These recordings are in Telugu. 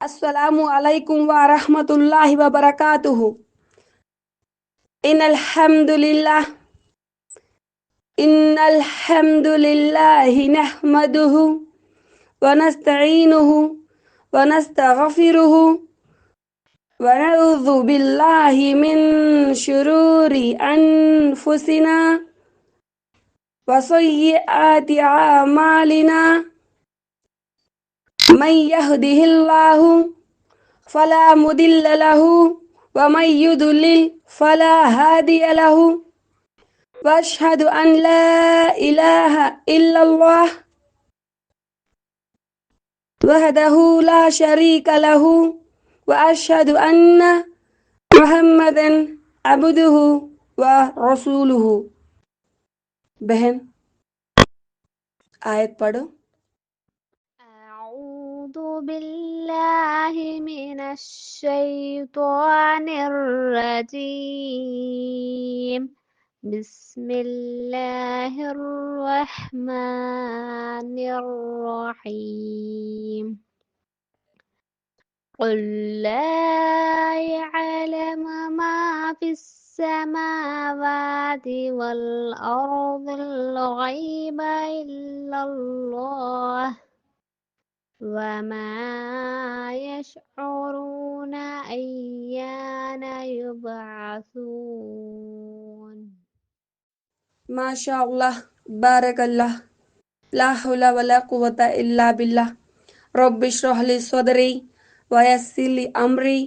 Assalamu alaikum wa rahmatullahi wa barakatuhu. Innal hamdulillah innal hamdulillahi nahmaduhu wa nasta'inuhu wa nastaghfiruhu wa na'udzu billahi min shururi anfusina wa sayyiati a'malina. Man yahdihillahu فلا مضل له ومن يضلل فلا هادي له وأشهد أن لا إله إلا الله وحده لا شريك له وأشهد أن محمدا عبده ورسوله. बहन आयत पढ़ो. أعوذ بالله من الشيطان الرجيم. بسم الله الرحمن الرحيم. قل لا يعلم ما في السماوات والأرض الغيب إلا الله وما يشعرون أيان يبعثون. ما شاء الله بارك الله لا حول ولا قوة إلا بالله. رب اشرح لي صدري ويسر لي أمري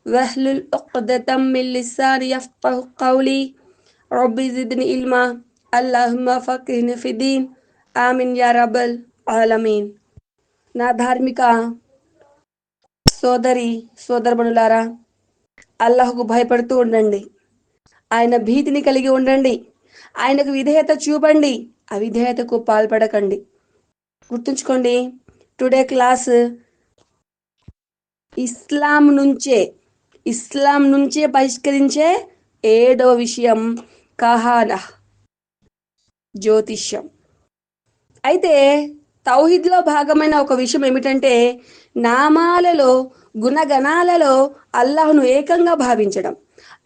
واحلل عقدة من لساني يفقه قولي. رب زدني علما اللهم فقهني في الدين آمين يا رب العالمين. నా ధార్మిక సోదరి సోదరమణులారా, అల్లాహ్కు భయపడుతూ ఉండండి. ఆయన భీతిని కలిగి ఉండండి. ఆయనకు విధేయత చూపండి, అవిధేయతకు పాల్పడకండి. గుర్తుంచుకోండి, టుడే క్లాస్ ఇస్లాం నుంచే బహిష్కరించే 7వ విషయం కహానా, జ్యోతిష్యం. అయితే తౌహీద్లో భాగమైన ఒక విషయం ఏమిటంటే నామాలలో గుణగణాలలో అల్లాహ్ను ఏకంగా భావించడం.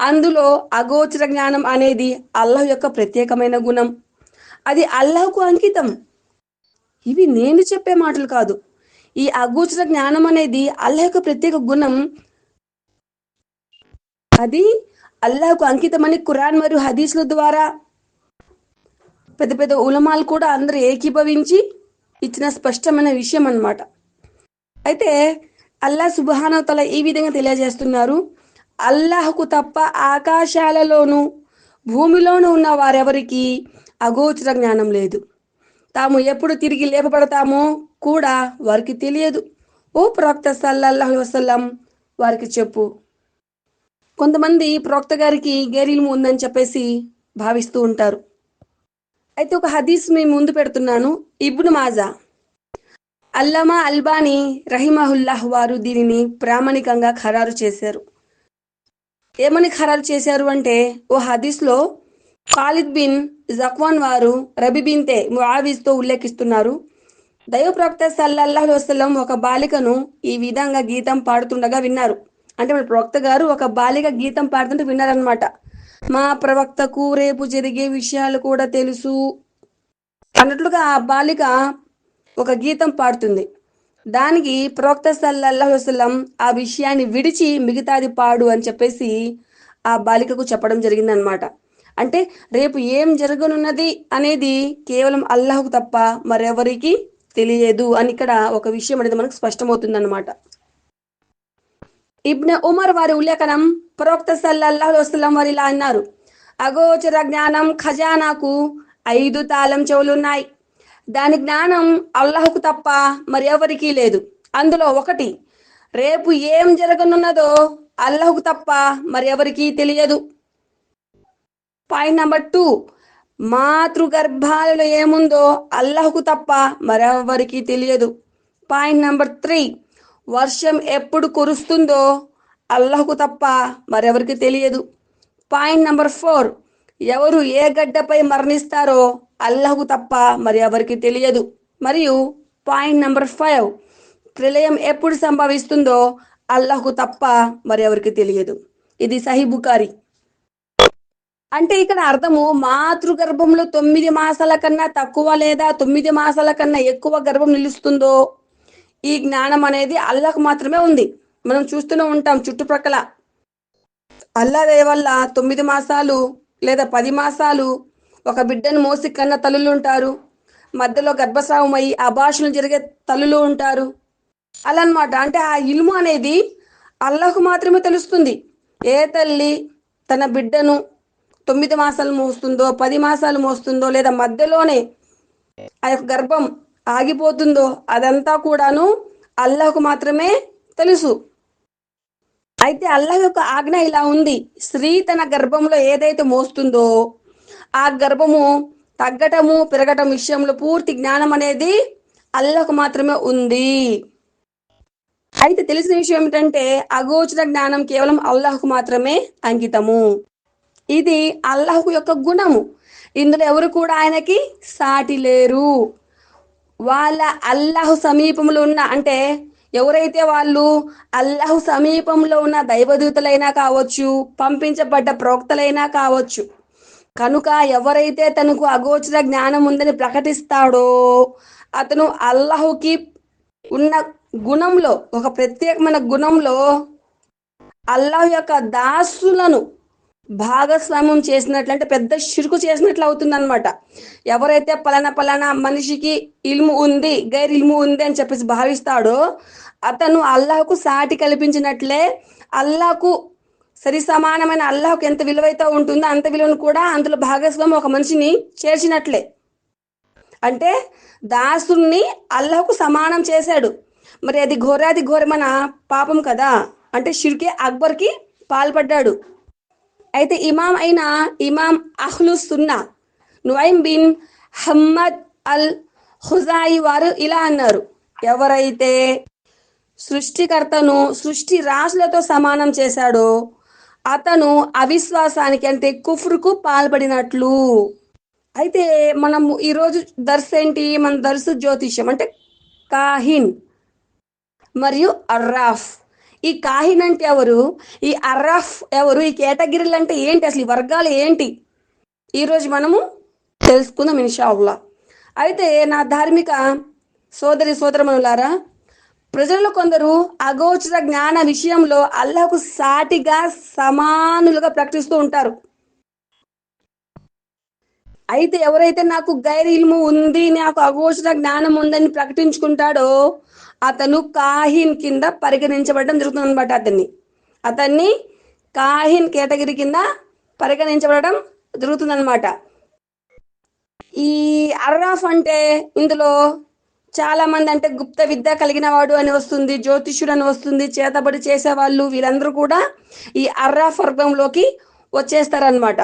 అందులో అగోచర జ్ఞానం అనేది అల్లాహ్ యొక్క ప్రత్యేకమైన గుణం. అది అల్లాహ్కు అంకితం. ఇవి నేను చెప్పే మాటలు కాదు. ఈ అగోచర జ్ఞానం అనేది అల్లాహ్ యొక్క ప్రత్యేక గుణం. అది అల్లాహ్కు అంకితమని ఖురాన్ మరియు హదీస్ల ద్వారా పెద్ద పెద్ద ఉలమాలు కూడా అందరూ ఏకీభవించి ఇచ్చిన స్పష్టమైన విషయం అన్నమాట. అయితే అల్లాహ్ సుబ్హానహు వ తఆలా ఈ విధంగా తెలియజేస్తున్నారు, అల్లాహ్కు తప్ప ఆకాశాలలోనూ భూమిలోనూ ఉన్న వారెవరికి అగోచర జ్ఞానం లేదు. తాము ఎప్పుడు తిరిగి లేపబడతామో కూడా వారికి తెలియదు. ఓ ప్రవక్త సల్లల్లాహు అలైహి వసల్లం వారికి చెప్పు. కొంతమంది ప్రవక్త గారికి గైరిల్ము ఉందని చెప్పేసి భావిస్తూ ఉంటారు. అయితే ఒక హదీస్ మీ ముందు పెడుతున్నాను. ఇబ్ను మాజా, అల్లమా అల్బానీ రహిమహుల్లాహ్ వారు దీనిని ప్రామాణికంగా ఖరారు చేశారు. ఏమని ఖరారు చేశారు అంటే, ఓ హదీస్లో ఖాలిద్ బిన్ జక్వాన్ వారు రబి బిన్తే ముఆవిజ్తో ఉల్లేఖిస్తున్నారు. దైవ ప్రవక్త సల్లల్లాహు అలైహి వసల్లం ఒక బాలికను ఈ విధంగా గీతం పాడుతుండగా విన్నారు. అంటే మన ప్రవక్త గారు ఒక బాలిక గీతం పాడుతుంటే విన్నారనమాట. మా ప్రవక్తకు రేపు జరిగే విషయాలు కూడా తెలుసు అన్నట్లుగా ఆ బాలిక ఒక గీతం పాడుతుంది. దానికి ప్రవక్త సల్లల్లాహు అలైహి వసల్లం ఆ విషయాన్ని విడిచి మిగతాది పాడు అని చెప్పేసి ఆ బాలికకు చెప్పడం జరిగిందనమాట. అంటే రేపు ఏం జరగనున్నది అనేది కేవలం అల్లాహ్కు తప్ప మరెవరికి తెలియదు అని ఇక్కడ ఒక విషయం అనేది మనకు స్పష్టమవుతుందన్నమాట. ఇబ్న్ ఉమర్ వారి ఉల్లేఖనం, ప్రవక్త సల్లల్లాహు అలైహి వసల్లం వారు ఇలా అన్నారు, అగోచర జ్ఞానం ఖజానాకు 5 తాళం చెవులున్నాయి. దాని జ్ఞానం అల్లాహ్కు తప్ప మరి ఎవరికీ లేదు. అందులో ఒకటి, రేపు ఏం జరగనున్నదో అల్లాహ్కు తప్ప మరి ఎవరికీ తెలియదు. పాయింట్ నెంబర్ 2, మాతృగర్భాలలో ఏముందో అల్లాహ్కు తప్ప మరెవరికీ తెలియదు. పాయింట్ నెంబర్ 3, వర్షం ఎప్పుడు కురుస్తుందో అల్లాహ్కు తప్ప మరెవరికి తెలియదు. పాయింట్ నెంబర్ 4, ఎవరు ఏ గడ్డపై మరణిస్తారో అల్లాహ్కు తప్ప మరి ఎవరికి తెలియదు. మరియు పాయింట్ నెంబర్ 5, ప్రళయం ఎప్పుడు సంభవిస్తుందో అల్లాహ్కు తప్ప మరెవరికి తెలియదు. ఇది సహీ బుఖారి. అంటే ఇక్కడ అర్థము మాతృగర్భంలో 9 మాసాల కన్నా తక్కువ లేదా 9 మాసాల కన్నా ఎక్కువ గర్భం నిలుస్తుందో ఈ జ్ఞానం అనేది అల్లాహ్కు మాత్రమే ఉంది. మనం చూస్తూనే ఉంటాం చుట్టుప్రక్కల అల్లా దయ వల్ల 9 మాసాలు లేదా 10 మాసాలు ఒక బిడ్డను మోసి కన్న తల్లులు ఉంటారు. మధ్యలో గర్భస్రావం అయ్యి అబార్షణలు జరిగే తల్లులు ఉంటారు. అలా అన్నమాట. అంటే ఆ ఇల్ము అనేది అల్లాహ్కు మాత్రమే తెలుస్తుంది. ఏ తల్లి తన బిడ్డను 9 మాసాలు మోస్తుందో 10 మాసాలు మోస్తుందో లేదా మధ్యలోనే ఆ యొక్క గర్భం ఆగిపోతుందో అదంతా కూడాను అల్లాహ్కు మాత్రమే తెలుసు. అయితే అల్లాహ్ యొక్క ఆజ్ఞ ఇలా ఉంది. స్త్రీ తన గర్భంలో ఏదైతే మోస్తుందో ఆ గర్భము తగ్గటము పెరగటం విషయంలో పూర్తి జ్ఞానం అనేది అల్లాహ్కు మాత్రమే ఉంది. అయితే తెలిసిన విషయం ఏమిటంటే అగోచర జ్ఞానం కేవలం అల్లాహ్కు మాత్రమే అంకితము. ఇది అల్లాహ్ యొక్క గుణము. ఇందులో ఎవరు కూడా ఆయనకి సాటి లేరు. వాళ్ళ అల్లాహ్ సమీపంలో ఉన్న అంటే ఎవరైతే వాళ్ళు అల్లాహ్ సమీపంలో ఉన్న దైవదూతలైనా కావచ్చు, పంపించబడ్డ ప్రవక్తలైనా కావచ్చు. కనుక ఎవరైతే తనకు అగోచర జ్ఞానం ఉందని ప్రకటిస్తాడో అతను అల్లాహ్కి ఉన్న గుణంలో ఒక ప్రత్యేకమైన గుణంలో అల్లాహ్ యొక్క దాసులను భాగస్వామ్యం చేసినట్లు అంటే పెద్ద షిర్కు చేసినట్లు అవుతుందన్నమాట. ఎవరైతే పలానా మనిషికి ఇల్ము ఉంది గైర్ ఇల్ము ఉంది అని చెప్పేసి భావిస్తాడో అతను అల్లాహ్కు సాటి కల్పించినట్లే, అల్లాహ్కు సరి సమానమైన అల్లాహ్కు ఎంత విలువైతే ఉంటుందో అంత విలువను కూడా అందులో భాగస్వామ్యం ఒక మనిషిని చేర్చినట్లే. అంటే దాసుని అల్లాహ్కు సమానం చేశాడు. మరి అది ఘోరమైన పాపం కదా. అంటే షిర్కే అక్బర్కి పాల్పడ్డాడు. అయితే ఇమాం అహ్లు సున్నా నుఐమ్ బిన్ హమ్మద్ అల్ ఖుజాయి వారు ఇలా అన్నారు. ఎవరైతే సృష్టికర్తను సృష్టి రాశులతో సమానం చేశాడో అతను అవిశ్వాసానికి అంటే కుఫ్రుకు పాల్పడినట్లు. అయితే మనము ఈరోజు దర్స్ ఏంటి? మన దర్సు జ్యోతిష్యం అంటే కాహిన్ మరియు అర్రాఫ్. ఈ కాహిన్ అంటే ఎవరు? ఈ అర్రాఫ్ ఎవరు? ఈ కేటగిరీలు అంటే ఏంటి? అసలు ఈ వర్గాలు ఏంటి? ఈరోజు మనము తెలుసుకుందాం ఇన్షాల్లా. అయితే నా ధార్మిక సోదరమనులారా, ప్రజల్లో కొందరు అగోచర జ్ఞాన విషయంలో అల్లాహ్కు సాటిగా సమానులుగా ప్రకటిస్తూ ఉంటారు. అయితే ఎవరైతే నాకు గైర్ ఇల్ము ఉంది, నాకు అగోచర జ్ఞానం ఉందని ప్రకటించుకుంటాడో అతను కాహిన్ కింద పరిగణించబడడం జరుగుతుంది అనమాట. అతన్ని కాహిన్ కేటగిరీ కింద పరిగణించబడడం జరుగుతుందన్నమాట. ఈ అర్రాఫ్ అంటే ఇందులో చాలా మంది అంటే గుప్త విద్య కలిగిన వాడు అని వస్తుంది, జ్యోతిష్యుడు అని వస్తుంది, చేతబడి చేసేవాళ్ళు, వీళ్ళందరూ కూడా ఈ అర్రాఫ్ వర్గంలోకి వచ్చేస్తారనమాట.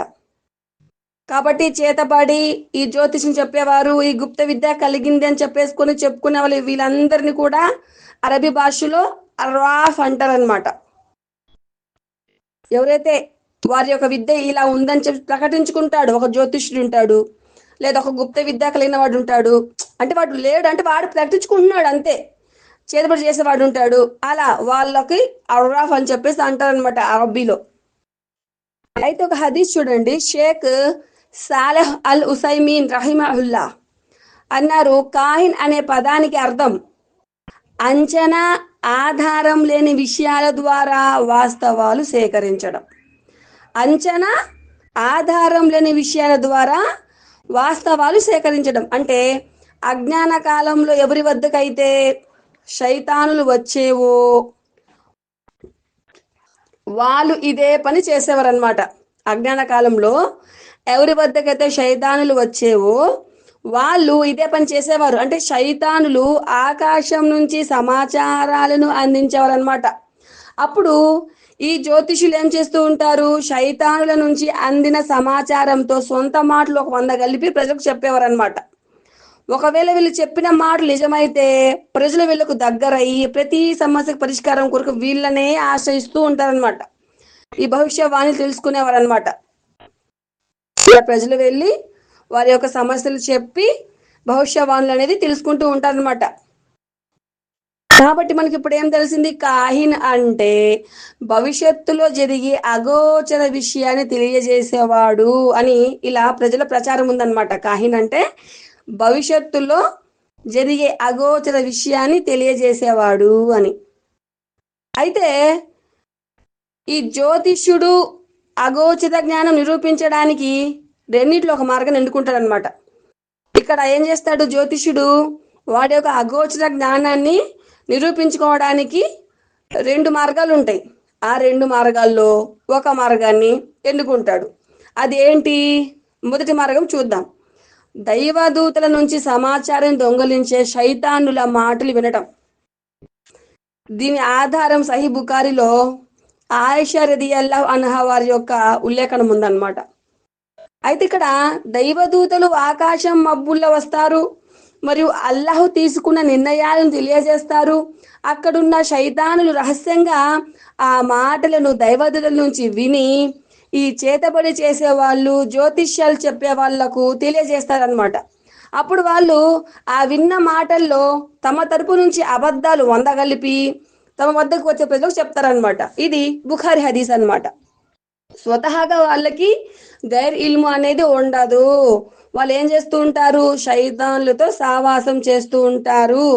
కాబట్టి చేతబడి ఈ జ్యోతిష్యం చెప్పేవారు, ఈ గుప్త విద్య కలిగింది అని చెప్పుకునే వాళ్ళు వీళ్ళందరినీ కూడా అరబీ భాషలో అర్రాఫ్ అంటారనమాట. ఎవరైతే వారి యొక్క విద్య ఇలా ఉందని చెప్పి ప్రకటించుకుంటాడు, ఒక జ్యోతిష్యుడు ఉంటాడు లేదా ఒక గుప్త విద్య కలిగిన వాడు ఉంటాడు. అంటే వాడు లేడు అంటే వాడు ప్రకటించుకుంటున్నాడు అంతే. చేతబడి చేసేవాడు ఉంటాడు. అలా వాళ్ళకి అర్రాఫ్ అని చెప్పేసి అంటారనమాట అరబీలో. అయితే ఒక హదీస్ చూడండి. షేక్ సాలెహ్ అల్ ఉసైమీన్ రహిమహుల్లా అన్నారు, కాహిన్ అనే పదానికి అర్థం అంచనా ఆధారం లేని విషయాల ద్వారా వాస్తవాలు సేకరించడం. అంచనా ఆధారం లేని విషయాల ద్వారా వాస్తవాలు సేకరించడం అంటే అజ్ఞాన కాలంలో ఎవరి వద్దకైతే శైతానులు వచ్చేవో వాళ్ళు ఇదే పని చేసేవారు అనమాట. అజ్ఞాన కాలంలో ఎవరి వద్దకైతే శైతానులు వచ్చేవో వాళ్ళు ఇదే పని చేసేవారు. అంటే శైతానులు ఆకాశం నుంచి సమాచారాలను అందించేవారు అనమాట. అప్పుడు ఈ జ్యోతిషులు ఏం చేస్తూ ఉంటారు? శైతానుల నుంచి అందిన సమాచారంతో సొంత మాటలు ఒక 100 కలిపి ప్రజలకు చెప్పేవారు అనమాట. ఒకవేళ వీళ్ళు చెప్పిన మాటలు నిజమైతే ప్రజలు వీళ్ళకు దగ్గరయ్యి ప్రతి సమస్యకు పరిష్కారం కొరకు వీళ్ళనే ఆశ్రయిస్తూ ఉంటారనమాట. ఈ భవిష్యవాణి తెలుసుకునేవారు అనమాట. ప్రజలు వెళ్ళి వారి యొక్క సమస్యలు చెప్పి భవిష్యవాణులు అనేది తెలుసుకుంటూ ఉంటారనమాట. కాబట్టి మనకి ఇప్పుడు ఏం తెలిసింది? కాహిన్ అంటే భవిష్యత్తులో జరిగే అగోచర విషయాన్ని తెలియజేసేవాడు అని ఇలా ప్రజల ప్రచారం ఉందన్నమాట. కాహిన్ అంటే భవిష్యత్తులో జరిగే అగోచర విషయాన్ని తెలియజేసేవాడు అని. అయితే ఈ జ్యోతిష్యుడు అగోచర జ్ఞానం నిరూపించడానికి రెండిట్లో ఒక మార్గం ఎన్నుకుంటాడనమాట. ఇక్కడ ఏం చేస్తాడు జ్యోతిష్యుడు? వాడి యొక్క అగోచర జ్ఞానాన్ని నిరూపించుకోవడానికి రెండు మార్గాలు ఉంటాయి. ఆ రెండు మార్గాల్లో ఒక మార్గాన్ని ఎన్నుకుంటాడు. అది ఏంటి? మొదటి మార్గం చూద్దాం. దైవదూతల నుంచి సమాచారం దొంగలించే శైతానుల మాటలు వినటం. దీని ఆధారం సహీ బుఖారిలో ఆయిషా రదియల్లాహు అన్హా వారి యొక్క ఉల్లేఖనం ఉందన్నమాట. అయితే ఇక్కడ దైవదూతలు ఆకాశం మబ్బుల్లో వస్తారు మరియు అల్లాహ్ తీసుకున్న నిర్ణయాలను తెలియజేస్తారు. అక్కడున్న శైతానులు రహస్యంగా ఆ మాటలను దైవదూతల నుంచి విని ఈ చేతబడి చేసే వాళ్ళు, జ్యోతిష్యాలు చెప్పే వాళ్లకు తెలియజేస్తారనమాట. అప్పుడు వాళ్ళు ఆ విన్న మాటల్లో తమ తరపు నుంచి అబద్ధాలు వందగలిపి తమ వద్దకు వచ్చే ప్రజలకు చెప్తారనమాట. ఇది బుఖారి హదీస్ అన్నమాట. స్వతహాగా వాళ్ళకి గైర్ ఇల్ము అనేది ఉండదు. వాళ్ళు ఏం చేస్తూ ఉంటారు? శైతానులతో సావాసం చేస్తూ ఉంటారు.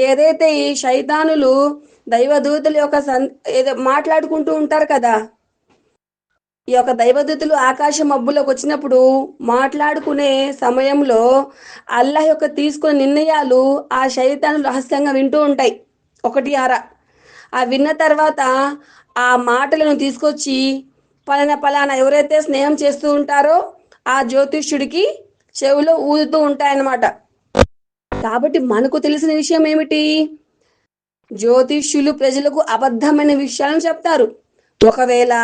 ఏదైతే ఈ శైతానులు దైవదూతల యొక్క ఏదో మాట్లాడుకుంటూ ఉంటారు కదా, ఈ యొక్క దైవదూతలు ఆకాశ మబ్బులోకి వచ్చినప్పుడు మాట్లాడుకునే సమయంలో అల్లాహ్ యొక్క తీసుకునే నిర్ణయాలు ఆ శైతానులు రహస్యంగా వింటూ ఉంటాయి. ఒకటి అర ఆ విన్న తర్వాత ఆ మాటలను తీసుకొచ్చి పలానా ఎవరైతే స్నేహం చేస్తూ ఉంటారో ఆ జ్యోతిష్యుడికి చెవిలో ఊదుతూ ఉంటాయన్నమాట. కాబట్టి మనకు తెలిసిన విషయం ఏమిటి? జ్యోతిష్యులు ప్రజలకు అబద్ధమైన విషయాలను చెప్తారు. ఒకవేళ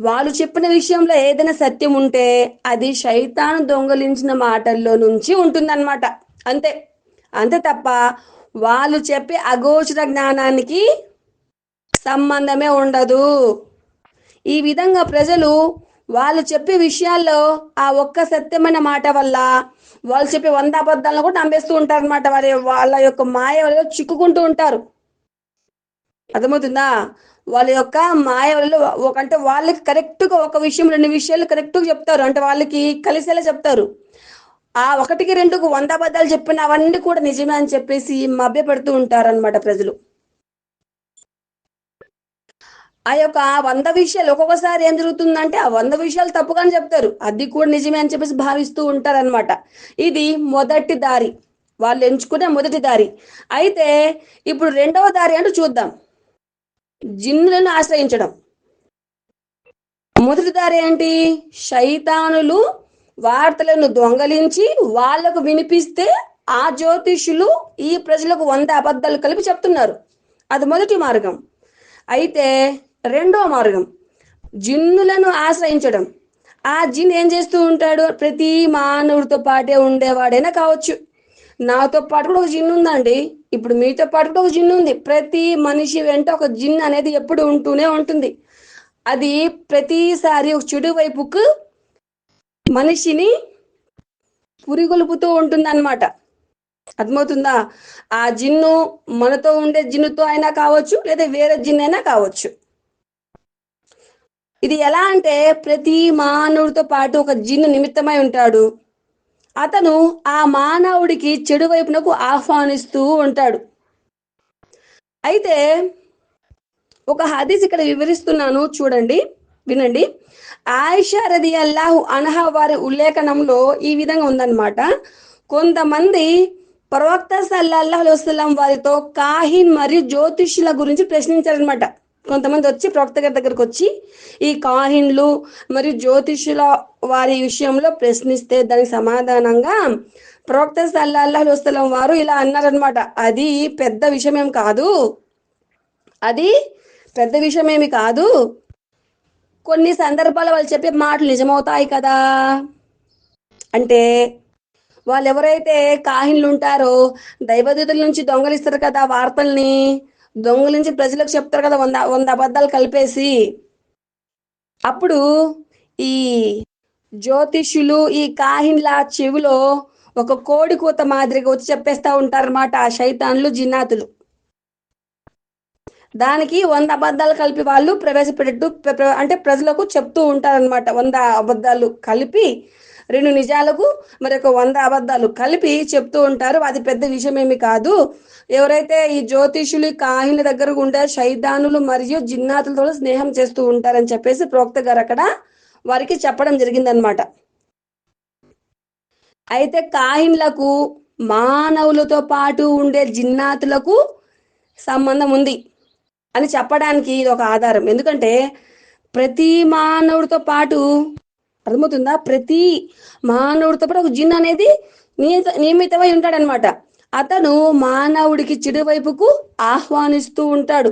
వాళ్ళు చెప్పిన విషయంలో ఏదైనా సత్యం ఉంటే అది శైతాను దొంగలించిన మాటల్లో నుంచి ఉంటుందన్నమాట. అంతే అంతే తప్ప వాళ్ళు చెప్పే అగోచర జ్ఞానానికి సంబంధమే ఉండదు. ఈ విధంగా ప్రజలు వాళ్ళు చెప్పే విషయాల్లో ఆ ఒక్క సత్యమైన మాట వల్ల వాళ్ళు చెప్పే 100 అబద్ధాలను కూడా నమ్మేస్తూ ఉంటారు అనమాట. వాళ్ళ యొక్క మాయ వల్ల చిక్కుకుంటూ ఉంటారు. అర్థమవుతుందా? వాళ్ళ యొక్క మాయ వల్ల అంటే వాళ్ళకి కరెక్ట్గా ఒక విషయం 2 విషయాలు కరెక్ట్గా చెప్తారు. అంటే వాళ్ళకి కలిసేలా చెప్తారు. ఆ 1కి 2కు 100 అబద్ధాలు చెప్పిన అవన్నీ కూడా నిజమే అని చెప్పేసి మభ్య పెడుతూ ఉంటారు అనమాట ప్రజలు. ఆ యొక్క 100 విషయాలు ఒక్కొక్కసారి ఏం జరుగుతుందంటే ఆ 100 విషయాలు తప్పుగానే చెప్తారు, అది కూడా నిజమే అని చెప్పేసి భావిస్తూ ఉంటారనమాట. ఇది మొదటి దారి, వాళ్ళు ఎంచుకునే మొదటి దారి. అయితే ఇప్పుడు రెండవ దారి అంటూ చూద్దాం. జిన్నులను ఆశ్రయించడం. మొదటి దారి ఏంటి? శైతానులు వార్తలను దొంగలించి వాళ్లకు వినిపిస్తే ఆ జ్యోతిష్యులు ఈ ప్రజలకు 100 అబద్ధాలు కలిపి చెప్తున్నారు. అది మొదటి మార్గం. అయితే రెండో మార్గం జిన్నులను ఆశ్రయించడం. ఆ జిన్ ఏం చేస్తూ ఉంటాడు? ప్రతి మానవుడితో పాటే ఉండేవాడైనా కావచ్చు. నాతో పాటు కూడా ఒక జిన్ ఉందండి, ఇప్పుడు మీతో పాటు కూడా ఒక జిన్ ఉంది. ప్రతి మనిషి వెంట ఒక జిన్ అనేది ఎప్పుడు ఉంటూనే ఉంటుంది. అది ప్రతిసారి ఒక చెడు వైపుకు మనిషిని పురిగొల్పుతూ ఉంటుందన్నమాట. అర్థమవుతుందా? ఆ జిన్ను మనతో ఉండే జిన్నుతో అయినా కావచ్చు, లేదా వేరే జిన్ అయినా కావచ్చు. ఇది ఎలా అంటే ప్రతి మానవుడితో పాటు ఒక జిన్ను నిమిత్తమై ఉంటాడు. అతను ఆ మానవుడికి చెడు వైపునకు ఆహ్వానిస్తూ ఉంటాడు. అయితే ఒక హదీస్ ఇక్కడ వివరిస్తున్నాను, చూడండి, వినండి. ఆయిషా రదియల్లాహు అన్హా వారి ఉల్లేఖనంలో ఈ విధంగా ఉందన్నమాట. కొంతమంది ప్రవక్త సల్లల్లాహు అలైహి వసల్లం వారితో కాహిన్ మరియు జ్యోతిష్యుల గురించి ప్రశ్నించారనమాట. కొంతమంది వచ్చి ప్రవక్త గారి దగ్గరకు వచ్చి ఈ కాహిన్లు మరియు జ్యోతిష్యుల వారి విషయంలో ప్రశ్నిస్తే దానికి సమాధానంగా ప్రవక్త సల్లల్లాహు అలైహి వసల్లం వారు ఇలా అన్నారనమాట. అది పెద్ద విషయం కాదు, అది పెద్ద విషయమేమి కాదు, కొన్ని సందర్భాలు వాళ్ళు చెప్పే మాటలు నిజమవుతాయి కదా. అంటే వాళ్ళు ఎవరైతే కాహిన్లు ఉంటారో దైవదూతల నుంచి దొంగలిస్తారు కదా వార్తల్ని, దొంగలించి ప్రజలకు చెప్తారు కదా 100 అబద్ధాలు కలిపేసి. అప్పుడు ఈ జ్యోతిష్యులు ఈ కాహిన్ల చెవిలో ఒక కోడి కూత మాదిరిగా వచ్చి చెప్పేస్తా ఉంటారన్నమాట ఆ శైతాన్లు, జిన్నాతులు. దానికి 100 అబద్ధాలు కలిపి వాళ్ళు ప్రవేశపెట్టు అంటే ప్రజలకు చెప్తూ ఉంటారనమాట. 100 అబద్ధాలు కలిపి 2 నిజాలకు మరి ఒక 100 అబద్ధాలు కలిపి చెప్తూ ఉంటారు. అది పెద్ద విషయం ఏమి కాదు. ఎవరైతే ఈ జ్యోతిషులు కాహిన్ల దగ్గర ఉండే శైతానులు మరియు జిన్నాతులతో స్నేహం చేస్తూ ఉంటారని చెప్పేసి ప్రవక్త గారు అక్కడ వారికి చెప్పడం జరిగిందనమాట. అయితే కాహిన్లకు మానవులతో పాటు ఉండే జిన్నాతులకు సంబంధం ఉంది అని చెప్పడానికి ఇది ఒక ఆధారం. ఎందుకంటే ప్రతి మానవుడితో పాటు, అర్థమవుతుందా, ప్రతి మానవుడితో పాటు ఒక జిన్ అనేది నియమితమై ఉంటాడనమాట. అతను మానవుడికి చెడు వైపుకు ఆహ్వానిస్తూ ఉంటాడు.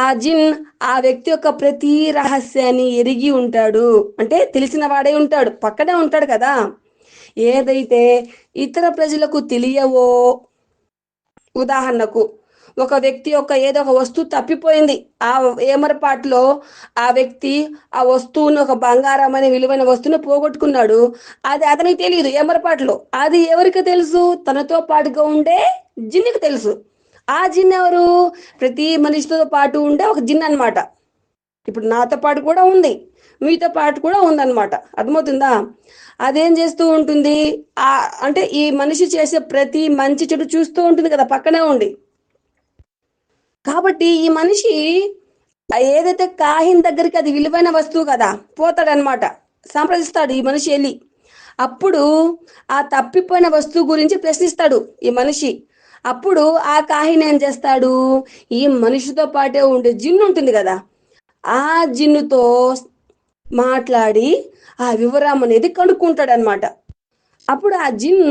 ఆ జిన్ ఆ వ్యక్తి యొక్క ప్రతి రహస్యాన్ని ఎరిగి ఉంటాడు, అంటే తెలిసిన వాడే ఉంటాడు, పక్కనే ఉంటాడు కదా. ఏదైతే ఇతర ప్రజలకు తెలియవో, ఉదాహరణకు ఒక వ్యక్తి యొక్క ఏదో ఒక వస్తువు తప్పిపోయింది, ఆ ఏమరపాటులో ఆ వ్యక్తి ఆ వస్తువును, ఒక బంగారం అనే విలువైన వస్తువును పోగొట్టుకున్నాడు. అది అతనికి తెలియదు ఏమరపాటులో. అది ఎవరికి తెలుసు? తనతో పాటుగా ఉండే జిన్నికి తెలుసు. ఆ జిన్ ఎవరు? ప్రతి మనిషితో పాటు ఉండే ఒక జిన్ అన్నమాట. ఇప్పుడు నాతో పాటు కూడా ఉంది, మీతో పాటు కూడా ఉందన్నమాట. అర్థమవుతుందా? అదేం చేస్తూ ఉంటుంది? అంటే ఈ మనిషి చేసే ప్రతి మంచి చెడు చూస్తూ ఉంటుంది కదా పక్కనే ఉండి. కాబట్టి ఈ మనిషి ఏదైతే కాహిన్ దగ్గరికి, అది విలువైన వస్తువు కదా, పోతాడనమాట, సంప్రదిస్తాడు ఈ మనిషి వెళ్ళి. అప్పుడు ఆ తప్పిపోయిన వస్తువు గురించి ప్రశ్నిస్తాడు ఈ మనిషి. అప్పుడు ఆ కాహిన్ ఏం చేస్తాడు? ఈ మనిషితో పాటే ఉండే జిన్ను ఉంటుంది కదా, ఆ జిన్నుతో మాట్లాడి ఆ వివరం అనేది కనుక్కుంటాడు అనమాట. అప్పుడు ఆ జిన్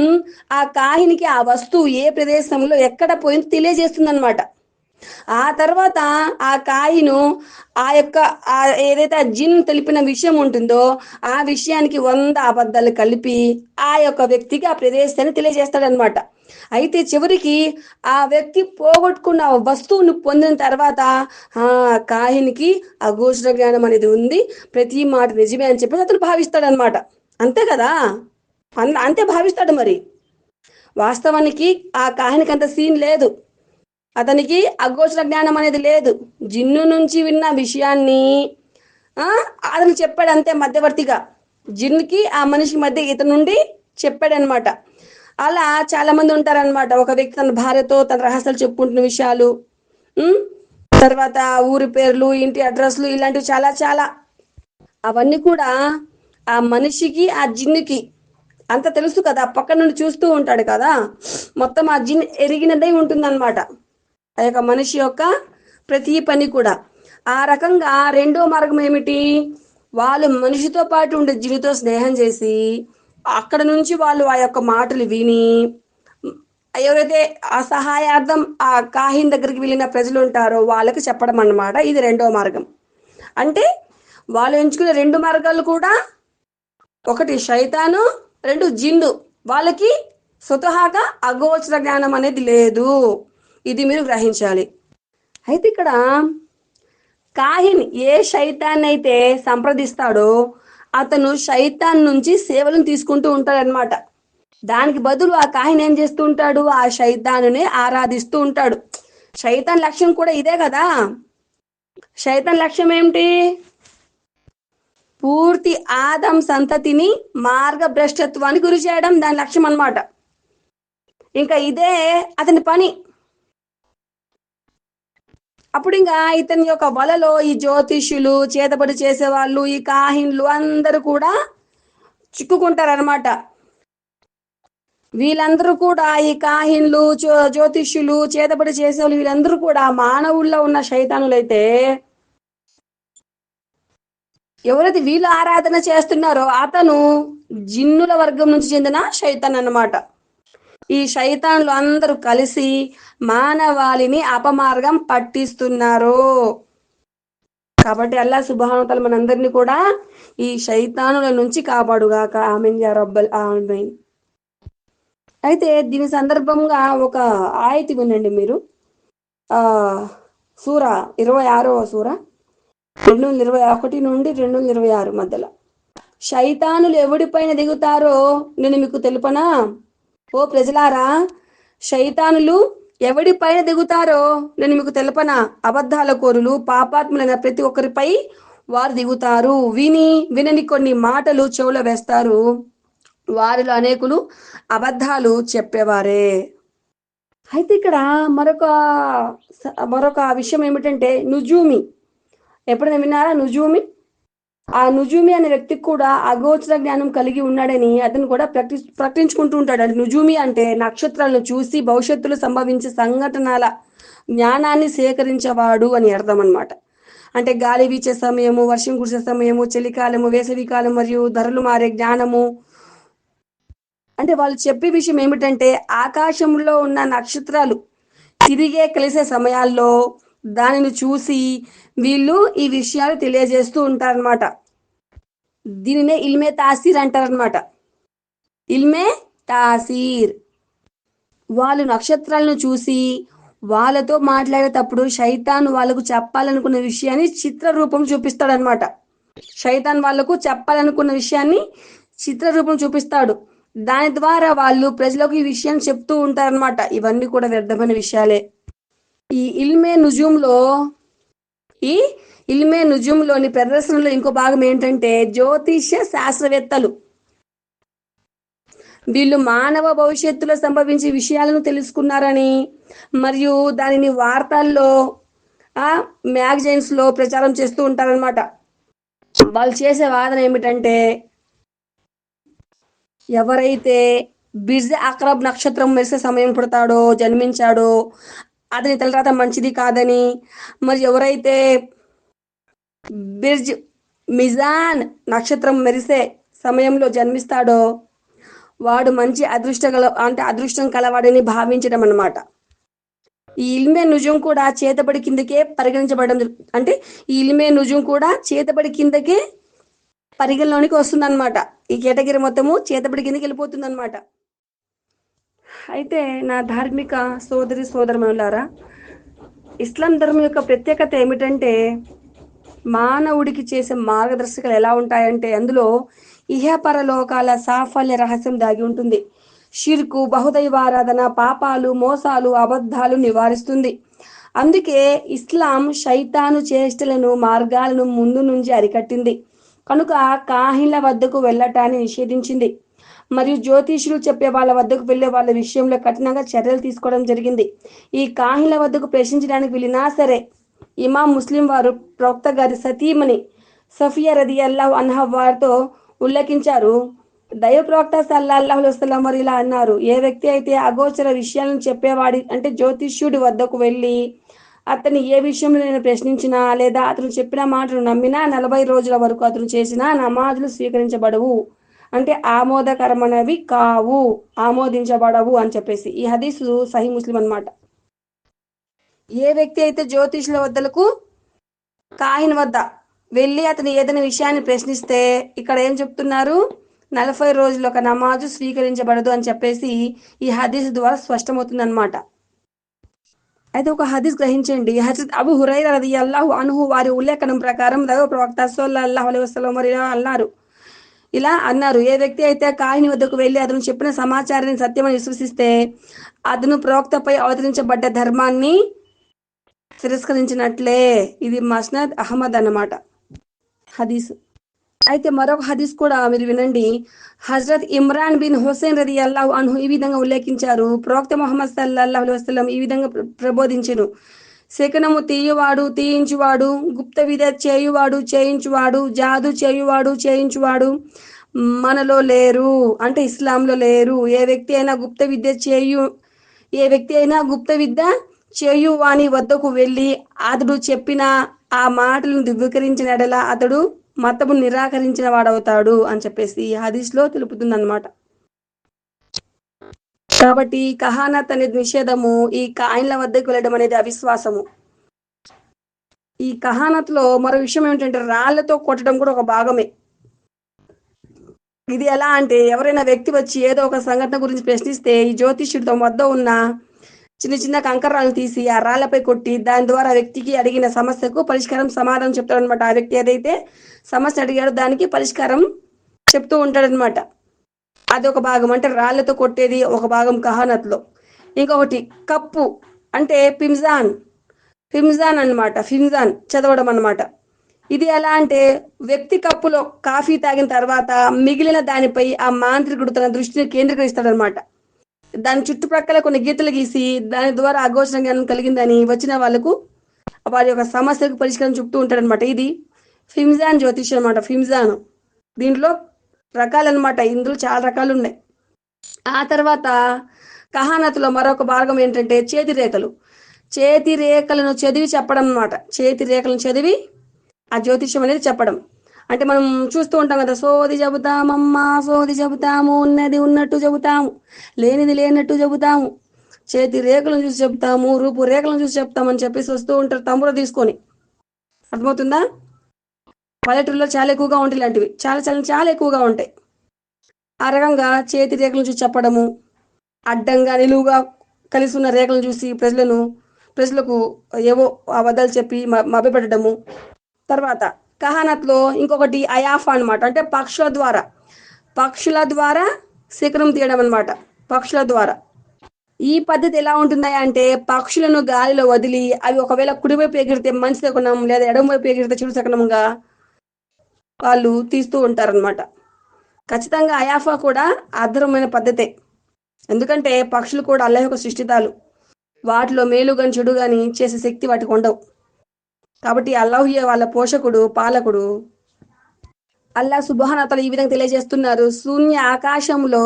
ఆ కాహినికి ఆ వస్తువు ఏ ప్రదేశంలో ఎక్కడ పోయిందో తెలియజేస్తుంది అనమాట. ఆ తర్వాత ఆ కాయిను ఆ యొక్క ఏదైతే ఆ జిన్ తెలిపిన విషయం ఉంటుందో ఆ విషయానికి 100 అబద్ధాలు కలిపి ఆ యొక్క వ్యక్తికి ఆ ప్రదేశాన్ని తెలియజేస్తాడనమాట. అయితే చివరికి ఆ వ్యక్తి పోగొట్టుకున్న వస్తువును పొందిన తర్వాత కాహినికి అగోచర జ్ఞానం అనేది ఉంది, ప్రతి మాట నిజమే అని చెప్పి అతను భావిస్తాడనమాట. అంతే కదా, అంతే భావిస్తాడు. మరి వాస్తవానికి ఆ కాహినికి అంత సీన్ లేదు, అతనికి అగోచర జ్ఞానం అనేది లేదు. జిన్ను నుంచి విన్న విషయాన్ని అతను చెప్పాడు అంతే, మధ్యవర్తిగా జిన్కి ఆ మనిషికి మధ్య ఇతను నుండి చెప్పాడనమాట. అలా చాలా మంది ఉంటారనమాట. ఒక వ్యక్తి తన భార్యతో తన రహస్యాలు చెప్పుకుంటున్న విషయాలు, తర్వాత ఊరి పేర్లు, ఇంటి అడ్రస్లు, ఇలాంటివి చాలా చాలా, అవన్నీ కూడా ఆ మనిషికి ఆ జిన్నుకి అంత తెలుసు కదా, పక్క నుండి చూస్తూ ఉంటాడు కదా, మొత్తం ఆ జిన్ ఎరిగినదే ఉంటుందన్నమాట ఆ యొక్క మనిషి యొక్క ప్రతి పని కూడా. ఆ రకంగా రెండో మార్గం ఏమిటి? వాళ్ళు మనిషితో పాటు ఉండే జిన్నుతో స్నేహం చేసి అక్కడ నుంచి వాళ్ళు ఆ యొక్క మాటలు విని ఎవరైతే ఆ సహాయార్థం ఆ కాహిన్ దగ్గరికి వెళ్ళిన ప్రజలు ఉంటారో వాళ్ళకి చెప్పడం అన్నమాట. ఇది రెండో మార్గం. అంటే వాళ్ళు ఎంచుకునే 2 మార్గాలు కూడా, ఒకటి శైతాను, 2 జిన్ను. వాళ్ళకి స్వతహాగా అగోచర జ్ఞానం అనేది లేదు, ఇది మీరు గ్రహించాలి. అయితే ఇక్కడ కాహిన్ ఏ శైతాన్ని అయితే సంప్రదిస్తాడో అతను శైతాన్ నుంచి సేవలను తీసుకుంటూ ఉంటాడనమాట. దానికి బదులు ఆ కాహిన్ ఏం చేస్తూ ఉంటాడు? ఆ శైతానుని ఆరాధిస్తూ ఉంటాడు. శైతాన్ లక్ష్యం కూడా ఇదే కదా. శైతాన్ లక్ష్యం ఏమిటి? పూర్తి ఆదం సంతతిని మార్గభ్రష్టత్వానికి గురి చేయడం దాని లక్ష్యం అన్నమాట. ఇంకా ఇదే అతని పని. అప్పుడు ఇంకా ఇతని యొక్క వలలో ఈ జ్యోతిష్యులు, చేతబడి చేసేవాళ్ళు, ఈ కాహిన్లు అందరూ కూడా చిక్కుకుంటారనమాట. వీళ్ళందరూ కూడా, ఈ కాహిన్లు, జ్యోతిష్యులు, చేతబడి చేసేవాళ్ళు, వీళ్ళందరూ కూడా మానవుల్లో ఉన్న శైతానులైతే ఎవరైతే వీళ్ళు ఆరాధన చేస్తున్నారో అతను జిన్నుల వర్గం నుంచి చెందిన శైతాన్ అన్నమాట. ఈ శైతాన్లు అందరూ కలిసి మానవాళిని అపమార్గం పట్టిస్తున్నారు. కాబట్టి అల్లాహ్ సుబ్హానహు వ తఆలా మనందరినీ కూడా ఈ శైతానుల నుంచి కాపాడుగాక. ఆమీన్ యా రబ్బల్ ఆమీన్. అయితే దీని సందర్భంగా ఒక ఆయతి వినండి మీరు. సూరా 26వ సూర 221 నుండి 226 మధ్యలో. శైతానులు ఎవడిపైన దిగుతారో నేను మీకు తెలుపనా? ఓ ప్రజలారా, శైతానులు ఎవడి పైన దిగుతారో నేను మీకు తెలపనా? అబద్ధాల కోరులు, పాపాత్ములైన ప్రతి ఒక్కరిపై వారు దిగుతారు. వినని కొన్ని మాటలు చెవులో వేస్తారు. వారిలో అనేకులు అబద్ధాలు చెప్పేవారే. అయితే ఇక్కడ మరొక విషయం ఏమిటంటే నుజూమి. ఎప్పుడైనా విన్నారా నుజూమి? ఆ నుజూమి అనే వ్యక్తికి కూడా అగోచర జ్ఞానం కలిగి ఉన్నాడని అతను కూడా ప్రకటించుకుంటూ ఉంటాడు. అంటే నుజూమి అంటే నక్షత్రాలను చూసి భవిష్యత్తులో సంభవించే సంఘటనల జ్ఞానాన్ని సేకరించేవాడు అని అర్థం అన్నమాట. అంటే గాలి వీచే సమయము, వర్షం కురిసే సమయము, చలికాలము, వేసవికాలం మరియు ధరలు మారే జ్ఞానము. అంటే వాళ్ళు చెప్పే విషయం ఏమిటంటే ఆకాశంలో ఉన్న నక్షత్రాలు తిరిగే కలిసే సమయాల్లో దానిని చూసి వీళ్ళు ఈ విషయాలు తెలియజేస్తూ ఉంటారనమాట. దీనినే ఇల్మే తాసీర్ అంటారనమాట. ఇల్మే తాసీర్. వాళ్ళు నక్షత్రాలను చూసి వాళ్ళతో మాట్లాడేటప్పుడు శైతాన్ వాళ్ళకు చెప్పాలనుకున్న విషయాన్ని చిత్ర రూపం చూపిస్తాడనమాట. శైతాన్ వాళ్ళకు చెప్పాలనుకున్న విషయాన్ని చిత్ర రూపం చూపిస్తాడు. దాని ద్వారా వాళ్ళు ప్రజలకు ఈ విషయాన్ని చెప్తూ ఉంటారనమాట. ఇవన్నీ కూడా వ్యర్థమైన విషయాలే. ఈ ఇల్మే నుజుంలోని ప్రదర్శనలో ఇంకో భాగం ఏంటంటే జ్యోతిష్య శాస్త్రవేత్తలు. వీళ్ళు మానవ భవిష్యత్తులో సంభవించే విషయాలను తెలుసుకున్నారని మరియు దానిని వార్తల్లో మ్యాగజైన్స్ లో ప్రచారం చేస్తూ ఉంటారనమాట. వాళ్ళు చేసే వాదన ఏమిటంటే ఎవరైతే బిర్జ్ అక్రబ్ నక్షత్రం మెరిసే సమయం పుడతాడో జన్మించాడో అతని తలరాత మంచిది కాదని, మరి ఎవరైతే బిర్జ్ మిజాన్ నక్షత్రం మెరిసే సమయంలో జన్మిస్తాడో వాడు మంచి అదృష్టం కలవాడని భావించడం అన్నమాట. ఈ ఇల్మే నుజుం కూడా చేతబడి కిందకే పరిగణించబడడం. అంటే ఈ ఇల్మే నుజుం కూడా చేతబడి కిందకే పరిగణలోనికి వస్తుందన్నమాట. ఈ కేటగిరీ మొత్తము చేతబడి కిందకి వెళ్ళిపోతుంది అనమాట. అయితే నా ధార్మిక సోదరమణులారా, ఇస్లాం ధర్మం యొక్క ప్రత్యేకత ఏమిటంటే మానవుడికి చేసే మార్గదర్శకాలు ఎలా ఉంటాయంటే అందులో ఇహపరలోకాల సాఫల్య రహస్యం దాగి ఉంటుంది. షిర్కు, బహుదైవారాధన, పాపాలు, మోసాలు, అబద్ధాలు నివారిస్తుంది. అందుకే ఇస్లాం శైతాను చేష్టలను మార్గాలను ముందు నుంచి అరికట్టింది. కనుక కాహిన్ల వద్దకు వెళ్ళటాన్ని నిషేధించింది మరియు జ్యోతిషులు చెప్పే వాళ్ళ వద్దకు వెళ్ళే వాళ్ళ విషయంలో కఠినంగా చర్యలు తీసుకోవడం జరిగింది. ఈ కాహిన్ల వద్దకు ప్రశ్నించడానికి వెళ్ళినా సరే ఇమాం ముస్లిం వారు ప్రవక్త గారి సతీమణి సఫియా రదియల్లాహు అన్హా వారితో ఉల్లేఖించారు. దైవ ప్రవక్త సల్లల్లాహు అలైహి వసల్లం వారు ఇలా అన్నారు: ఏ వ్యక్తి అయితే అగోచర విషయాలను చెప్పేవాడి అంటే జ్యోతిష్యుడి వద్దకు వెళ్ళి అతన్ని ఏ విషయంలో నేను ప్రశ్నించినా లేదా అతను చెప్పిన మాటలు నమ్మినా 40 రోజుల వరకు అతను చేసిన నమాజులు స్వీకరించబడవు, అంటే ఆమోదకరమైనవి కావు, ఆమోదించబడవు అని చెప్పేసి. ఈ హదీసు సహీ ముస్లిం అన్నమాట. ఏ వ్యక్తి అయితే జ్యోతిషుల వద్దలకు కాహిన్ వద్ద వెళ్ళి అతను ఏదైనా విషయాన్ని ప్రశ్నిస్తే ఇక్కడ ఏం చెప్తున్నారు? 40 రోజులు ఒక నమాజు స్వీకరించబడదు అని చెప్పేసి ఈ హదీస్ ద్వారా స్పష్టమవుతుంది అనమాట. అయితే ఒక హదీస్ గ్రహించండి. హజరత్ అబూ హురైరా రదియల్లాహు అన్హు వారి ఉల్లేఖనం ప్రకారం దైవ ప్రవక్త సల్లల్లాహు అలైహి వసల్లం వారు ఇలా అన్నారు: ఏ వ్యక్తి అయితే కాహిని వద్దకు వెళ్ళి అతను చెప్పిన సమాచారాన్ని సత్యమని విశ్వసిస్తే అతను ప్రవక్తపై అవతరించబడ్డ ధర్మాన్ని తిరస్కరించినట్లే. ఇది మస్నద్ అహ్మద్ అన్నమాట హదీస్. అయితే మరొక హదీస్ కూడా మీరు వినండి. హజరత్ ఇమ్రాన్ బిన్ హుసైన్ రదియల్లాహు అన్హు ఈ విధంగా ఉల్లేఖించారు: ప్రవక్త ముహమ్మద్ సల్లల్లాహు అలైహి వసల్లం ఈ విధంగా ప్రబోధించెను: శకనము తీయువాడు తీయించువాడు, గుప్త విద్య చేయువాడు చేయించువాడు, జాదు చేయువాడు చేయించువాడు మనలో లేరు, అంటే ఇస్లాంలో లేరు. ఏ వ్యక్తి అయినా గుప్త విద్య చేయు వాని వద్దకు వెళ్ళి అతడు చెప్పిన ఆ మాటలను ధృవీకరించిన అతడు మతము నిరాకరించిన వాడవుతాడు అని చెప్పేసి ఈ హదీస్ లో తెలుపుతుంది అనమాట. కాబట్టి కహానత్ అనేది నిషేధము, ఈ కాయిన్ల వద్దకు వెళ్ళడం అనేది అవిశ్వాసము. ఈ కహానత్ లో మరో విషయం ఏమిటంటే రాళ్లతో కొట్టడం కూడా ఒక భాగమే. ఇది ఎలా అంటే ఎవరైనా వ్యక్తి వచ్చి ఏదో ఒక సంఘటన గురించి ప్రశ్నిస్తే ఈ జ్యోతిష్యుడితో వద్ద ఉన్న చిన్న చిన్న కంకరాలను తీసి ఆ రాళ్లపై కొట్టి దాని ద్వారా వ్యక్తికి అడిగిన సమస్యకు సమాధానం చెప్తాడనమాట. ఆ వ్యక్తి ఏదైతే సమస్య అడిగాడో దానికి పరిష్కారం చెప్తూ ఉంటాడనమాట. అది ఒక భాగం, అంటే రాళ్లతో కొట్టేది ఒక భాగం కహానత్లో. ఇంకొకటి కప్పు, అంటే ఫిమ్జాన్ అన్నమాట. ఫిమ్జాన్ చదవడం అన్నమాట. ఇది ఎలా అంటే వ్యక్తి కప్పులో కాఫీ తాగిన తర్వాత మిగిలిన దానిపై ఆ మాంత్రికుడు తన దృష్టిని కేంద్రీకరిస్తాడనమాట. దాని చుట్టుప్రక్కల కొన్ని గీతలు గీసి దాని ద్వారా అగోచర జ్ఞానం కలిగిందని వచ్చిన వాళ్ళకు వారి యొక్క సమస్యకు పరిష్కారం చెప్తూ ఉంటాడనమాట. ఇది ఫిమ్జాన్ జ్యోతిష్యం అనమాట. ఫిమ్జాన్ దీంట్లో రకాలన్నమాట. ఇందులో చాలా రకాలు ఉన్నాయి. ఆ తర్వాత కహానతులో మరొక భాగం ఏంటంటే చేతి రేఖలను చదివి చెప్పడం అనమాట. చేతి రేఖలను చదివి ఆ జ్యోతిష్యం అనేది చెప్పడం. అంటే మనం చూస్తూ ఉంటాం కదా, సోది చెబుతామమ్మా సోది చెబుతాము, ఉన్నది ఉన్నట్టు చెబుతాము, లేనిది లేనట్టు చెబుతాము, చేతి రేఖలను చూసి చెప్తాము, రూపు రేఖలను చూసి చెప్తామని చెప్పేసి వస్తూ ఉంటారు తమ్ముడు తీసుకొని. అర్థమవుతుందా? పల్లెటూరులో చాలా ఎక్కువగా ఉంటాయి ఇలాంటివి. చాలా చాలా చాలా ఎక్కువగా ఉంటాయి. ఆ రకంగా చేతి రేఖలను చూసి చెప్పడము, అడ్డంగా నిలువుగా కలిసి ఉన్న రేఖలను చూసి ప్రజలకు ఏవో అబద్ధాలు చెప్పి మభ్యపెట్టడము. తర్వాత కహానత్లో ఇంకొకటి అయాఫా అనమాట. అంటే పక్షుల ద్వారా శిఖరం తీయడం అనమాట. పక్షుల ద్వారా ఈ పద్ధతి ఎలా ఉంటుందా అంటే పక్షులను గాలిలో వదిలి అవి ఒకవేళ కుడివైపు ఎగిరితే మంచి శకునం, లేదా ఎడమవైపు ఎగిరితే చెడు శకునంగా వాళ్ళు తీస్తూ ఉంటారనమాట. ఖచ్చితంగా అయాఫా కూడా అర్థమైన పద్ధతే. ఎందుకంటే పక్షులు కూడా అల్లాహ్ యొక్క సృష్టితాలు. వాటిలో మేలు కానీ చెడు కానీ చేసే శక్తి వాటికి ఉండవు. కాబట్టి అల్లాహుయే వాళ్ళ పోషకుడు, పాలకుడు. అల్లాహ్ సుబ్హానహు వ తఆలా ఈ విధంగా తెలియజేస్తున్నారు, శూన్య ఆకాశంలో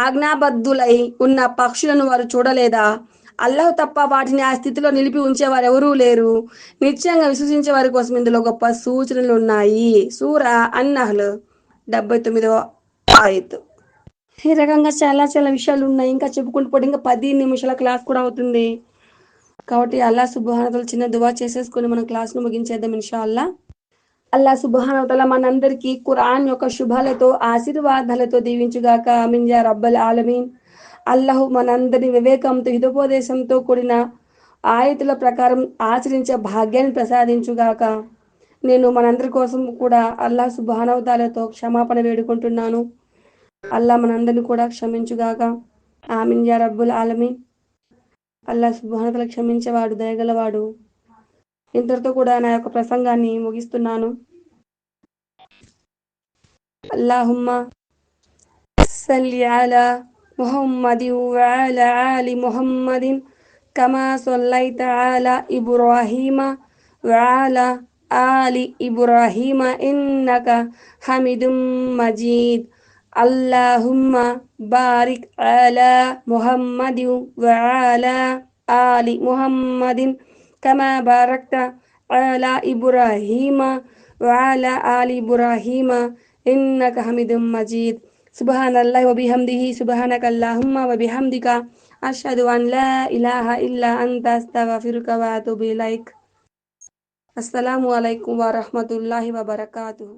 ఆజ్ఞాబద్ధులై ఉన్న పక్షులను వారు చూడలేదా? అల్లాహ్ తప్ప వాటిని ఆ స్థితిలో నిలిపి ఉంచేవారు ఎవరూ లేరు. నిశ్చయంగా విశ్వసించే వారి కోసం ఇందులో గొప్ప సూచనలు ఉన్నాయి. సూరా అన్-నహ్ల్ 79వ ఆయత్. ఈ రకంగా చాలా చాలా విషయాలు ఉన్నాయి. ఇంకా చెప్పుకుంటూ పోతే ఇంకా 10 నిమిషాల క్లాస్ కూడా అవుతుంది. కాబట్టి అల్లాహ్ సుబ్హానహు వ తఆలా చిన్న దువా చేసేసుకొని మనం క్లాస్ను ముగించేద్దాం ఇన్షాల్లా. అల్లాహ్ సుబ్హానహు వ తఆలా మనందరికీ ఖురాన్ యొక్క శుభాలతో ఆశీర్వాదాలతో దీవించుగాక. ఆమీన్ యా రబ్బల్ ఆలమీన్. అల్లాహ్ మనందరి వివేకంతో హితోపదేశంతో కూడిన ఆయతుల ప్రకారం ఆచరించే భాగ్యాన్ని ప్రసాదించుగాక. నేను మనందరి కోసం కూడా అల్లాహ్ సుబ్హానహు వ తఆలాతో క్షమాపణ వేడుకుంటున్నాను. అల్లాహ్ మనందరిని కూడా క్షమించుగాక. ఆమీన్ యా రబ్బుల్ ఆలమీన్. అల్లాహ్ సుబ్హానహు వ తఆలా క్షమించేవాడు, దయగలవాడు. ఇంతటితో కూడా నా యొక్క ప్రసంగాన్ని ముగిస్తున్నాను. అల్లాహుమ్మా సల్లి అలా ముహమ్మదిన్ వ అలా ఆలి ముహమ్మదిన్ కమా సల్లైత అలా ఇబ్రాహీమ వ అలా ఆలి ఇబ్రాహీమ ఇన్నక హమీదుమ్ మజీద్. అల్లాహుమ్మా బారిక్ అలా ముహమ్మదిన్ వ అలా ఆలి ముహమ్మదిన్ కమా బారక్త అలా ఇబ్రాహీమ وعلى آل إبراهيم إنك حميد مجيد. سبحان الله وبحمده سبحانك اللهم وبحمدك أشهد أن لا إله إلا أنت أستغفرك وأتوب إليك. السلام عليكم ورحمة الله وبركاته.